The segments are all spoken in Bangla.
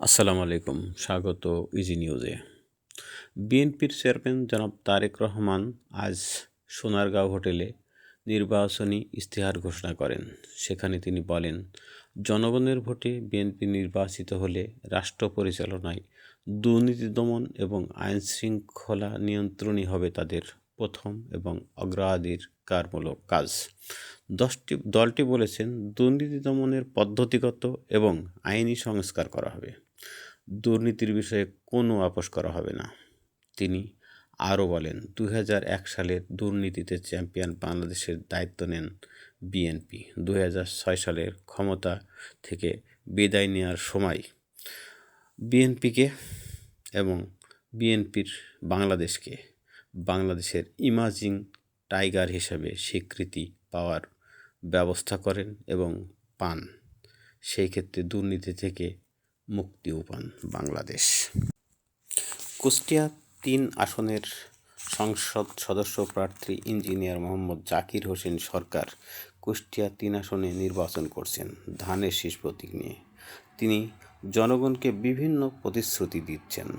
আসসালামু আলাইকুম, স্বাগত ইজি নিউজে। বিএনপির চেয়ারম্যান জনাব তারেক রহমান আজ সোনারগাঁও হোটেলে নির্বাচনী ইশতেহার ঘোষণা করেন। সেখানে তিনি বলেন, জনগণের ভোটে বিএনপি নির্বাচিত হলে রাষ্ট্র পরিচালনায় দুর্নীতি দমন এবং আইনশৃঙ্খলা নিয়ন্ত্রণই হবে তাদের প্রথম এবং অগ্রাধিকারমূলক কাজ। দলটি বলেছেন, দুর্নীতি দমনের পদ্ধতিগত এবং আইনি সংস্কার করা হবে। দুর্নীতির বিষয়ে কোনো আপোস করা হবে না। তিনি আরও বলেন, 2001 সালের দুর্নীতিতে চ্যাম্পিয়ন বাংলাদেশের দায়িত্ব নেন বিএনপি। 2006 সালের ক্ষমতা থেকে বিদায় নেওয়ার সময় বিএনপিকে এবং বিএনপির বাংলাদেশের ইমাজিং টাইগার হিসেবে স্বীকৃতি পাওয়ার ব্যবস্থা করেন এবং পান। সেই ক্ষেত্রে দুর্নীতি থেকে মুক্তিও পান বাংলাদেশ। কুষ্টিয়া 3 আসনের সংসদ সদস্য প্রার্থী ইঞ্জিনিয়ার মোহাম্মদ জাকির হোসেন সরকার কুষ্টিয়া 3 আসনে নির্বাচন করছেন ধানের শীষ প্রতীক নিয়ে। তিনি জনগণকে বিভিন্ন প্রতিশ্রুতি দিচ্ছেন,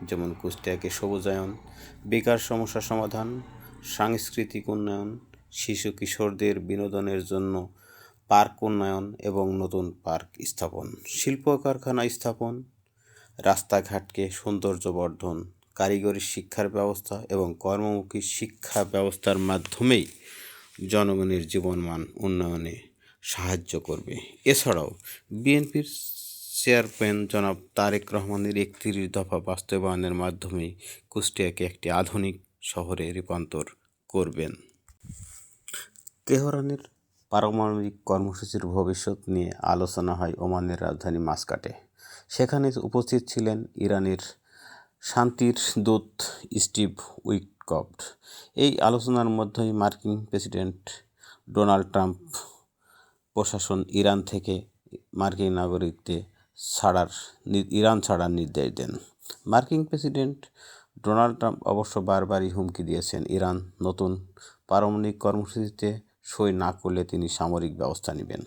যেমন কুষ্টিয়াকে সবুজায়ন, বেকার সমস্যা সমাধান, সাংস্কৃতিক উন্নয়ন, শিশু কিশোরদের বিনোদনের জন্য পার্ক উন্নয়ন এবং নতুন পার্ক স্থাপন, শিল্প কারখানা স্থাপন, রাস্তাঘাটকে সৌন্দর্য বর্ধন, কারিগরি শিক্ষার ব্যবস্থা এবং কর্মমুখী শিক্ষা ব্যবস্থার মাধ্যমেই জনগণের জীবনমান উন্নয়নে সাহায্য করবে। এছাড়াও বিএনপির চেয়ারম্যান জনাব তারেক রহমানের 31 দফা বাস্তবায়নের মাধ্যমে কুষ্টিয়াকে একটি আধুনিক শহরে রূপান্তর করবেন। তেহরানের পারমাণবিক কর্মসূচির ভবিষ্যৎ নিয়ে আলোচনা হয় ওমানের রাজধানী মাস্কাটে। সেখানে উপস্থিত ছিলেন ইরানের শান্তির দূত স্টিভ উইটকফ। এই আলোচনার মধ্যেই মার্কিন প্রেসিডেন্ট ডোনাল্ড ট্রাম্প প্রশাসন ইরান থেকে মার্কিন নাগরিকদের ইরান ছাড়ার নির্দেশ দেন। মার্কিন প্রেসিডেন্ট ডোনাল্ড ট্রাম্প অবশ্য বারবারই হুমকি দিয়েছেন, ইরান নতুন পারমাণবিক কর্মসূচিতে সই না করলে তিনি সামরিক ব্যবস্থা নেবেন।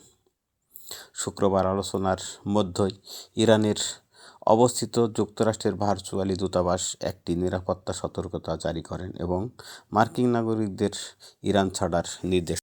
শুক্রবার আলোচনার মধ্যেই ইরানের অবস্থিত যুক্তরাষ্ট্রের ভার্চুয়ালি দূতাবাস একটি নিরাপত্তা সতর্কতা জারি করেন এবং মার্কিন নাগরিকদের ইরান ছাড়ার নির্দেশ